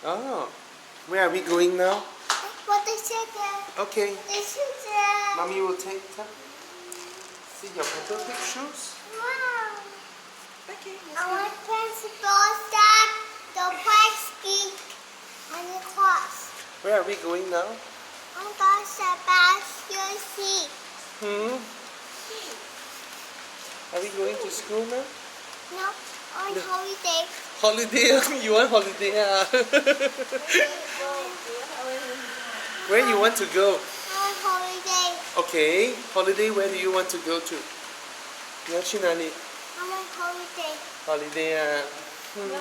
Oh, where are we going now? What is it? Okay, This is mommy will take them. See your perfect shoes? wow. Okay, I want principal that the price geek and the cross. Where are we going now? I got Sebastian seat. Are we going to school now? No, on No. holiday. Holiday? You want holiday? Where you want to go? On holiday. Okay, holiday. Where do you want to go to? 你要去哪里 I'm on holiday. Holiday 啊 I'm on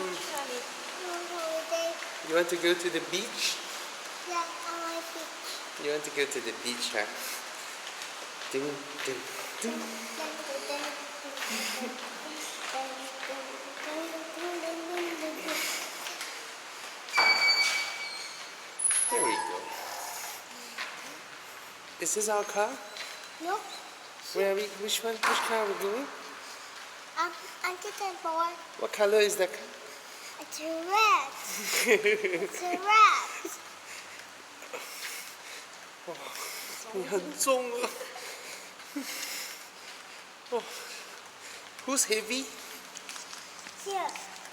holiday. You want to go to the beach? Yeah, I'm on beach. You want to go to the beach, huh? Ding, ding, ding. There we go. Is this our car? No, Where are we? Which one? Which car are we going? I'm getting bored. What color is that car? It's red. It's red. 你很重啊。Oh. Who's heavy? Here,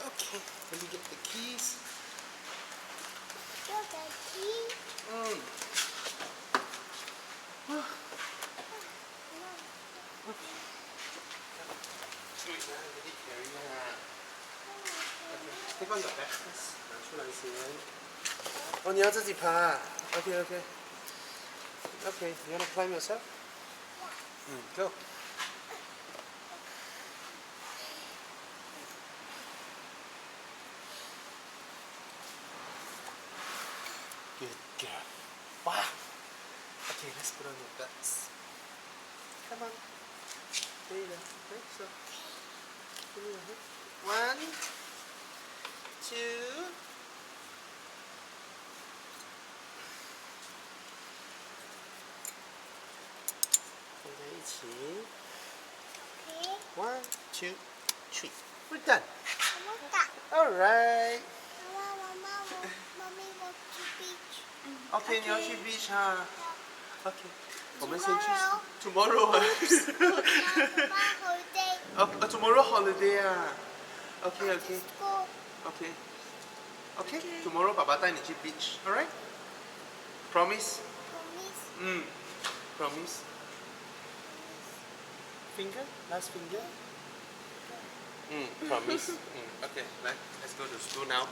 Okay, let me get the keys. you're the key. Take on the back first. 拿出来先。哦，你要自己爬啊 ？Okay, okay. Okay, you wanna climb yourself? Go. Good girl. Wow. Okay, let's put on your bets. Come on. There you go. Okay, so. Give me your head. 1, 2. Okay. 1, 2, 3. We're done. What's that? All right. Mommy wants to beach. Okay, 你要去 beach 哈。Okay. 我们先去 Tomorrow. tomorrow 啊。 holiday. Tomorrow holiday 啊。Okay, okay, School. okay. Okay, tomorrow 爸爸带你去 beach, alright? Promise? Promise. Promise. Finger? Last finger? Promise. Okay, let's go to school now.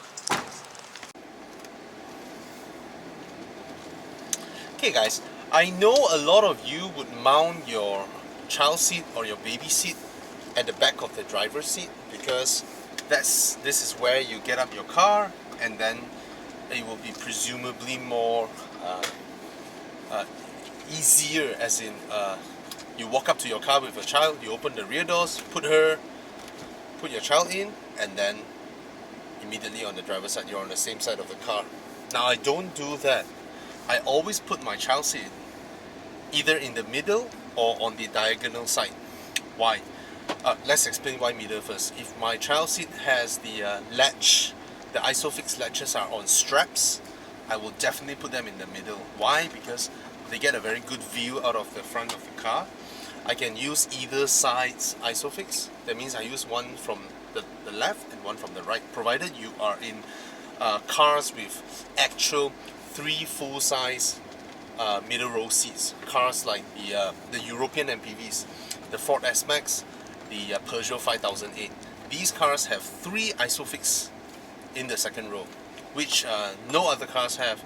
Okay guys, I know a lot of you would mount your child seat or your baby seat at the back of the driver's seat because this is where you get up your car and then it will be presumably more easier, as in you walk up to your car with a child, you open the rear doors, put your child in, and then immediately on the driver's side you're on the same side of the car. Now I don't do that. I always put my child seat either in the middle or on the diagonal side. Why? Let's explain why middle first. If my child seat has the latch, the ISOFIX latches are on straps, I will definitely put them in the middle. Why? Because they get a very good view out of the front of the car. I can use either side's ISOFIX. That means I use one from the left and one from the right, provided you are in cars with actual 3 full-size middle row seats. Cars like the European MPVs, the Ford S-Max, the Peugeot 5008. These cars have 3 ISOFIX in the second row, which no other cars have.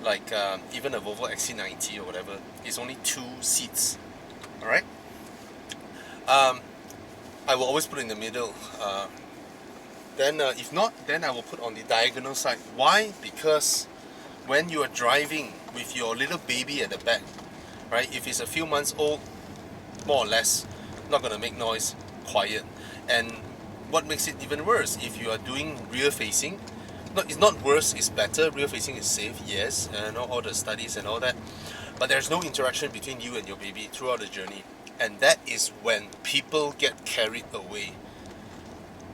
Like even a Volvo XC90 or whatever, it's only 2 seats. Alright? I will always put it in the middle. Then if not, then I will put on the diagonal side. Why? Because when you are driving with your little baby at the back, right, if it's a few months old, more or less, not going to make noise, quiet. And what makes it even worse, if you are doing rear facing, it's not worse, it's better. Rear facing is safe, yes, and I know all the studies and all that, but there's no interaction between you and your baby throughout the journey, and that is when people get carried away.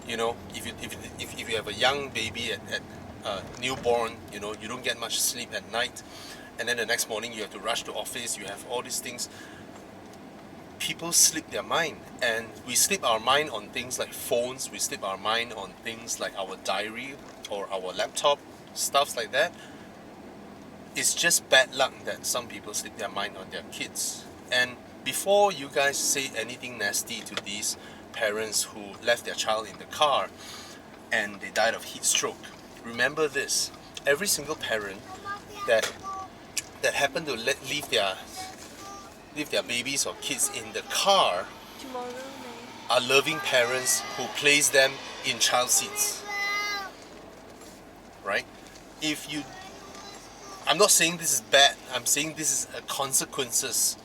You know, if you have a young baby newborn, you know, you don't get much sleep at night, and then the next morning you have to rush to office, you have all these things. People sleep their mind, and we sleep our mind on things like phones, we sleep our mind on things like our diary or our laptop, stuff like that. It's just bad luck that some people sleep their mind on their kids. And before you guys say anything nasty to these parents who left their child in the car and they died of heat stroke, remember this: every single parent that happened to leave their babies or kids in the car Tomorrow, May. are loving parents who place them in child seats. Right? I'm not saying this is bad, I'm saying this is a consequences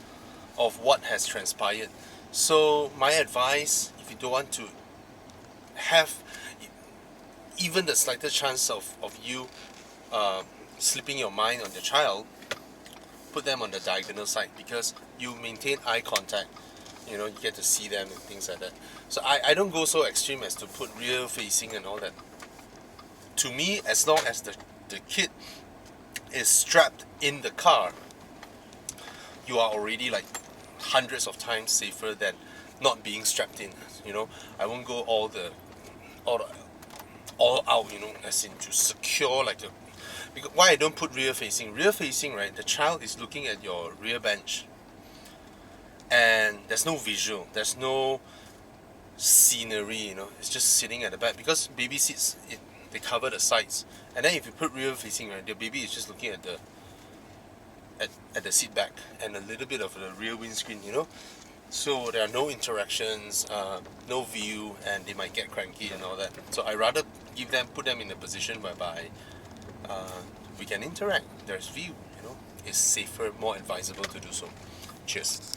of what has transpired. So my advice, if you don't want to have even the slightest chance of you slipping your mind on your child, put them on the diagonal side, because you maintain eye contact, you know, you get to see them and things like that. So I don't go so extreme as to put rear facing and all that. To me, as long as the kid is strapped in the car, you are already like hundreds of times safer than not being strapped in. You know, I won't go all out, you know, as in to secure like the. Because why I don't put rear facing? Rear facing, right? The child is looking at your rear bench, and there's no visual, there's no scenery, you know. It's just sitting at the back, because baby seats, they cover the sides, and then if you put rear facing, right, the baby is just looking at the seat back and a little bit of the rear windscreen, you know. So there are no interactions, no view, and they might get cranky and all that. So I rather put them in a position whereby we can interact. There's view, you know. It's safer, more advisable to do so. Cheers.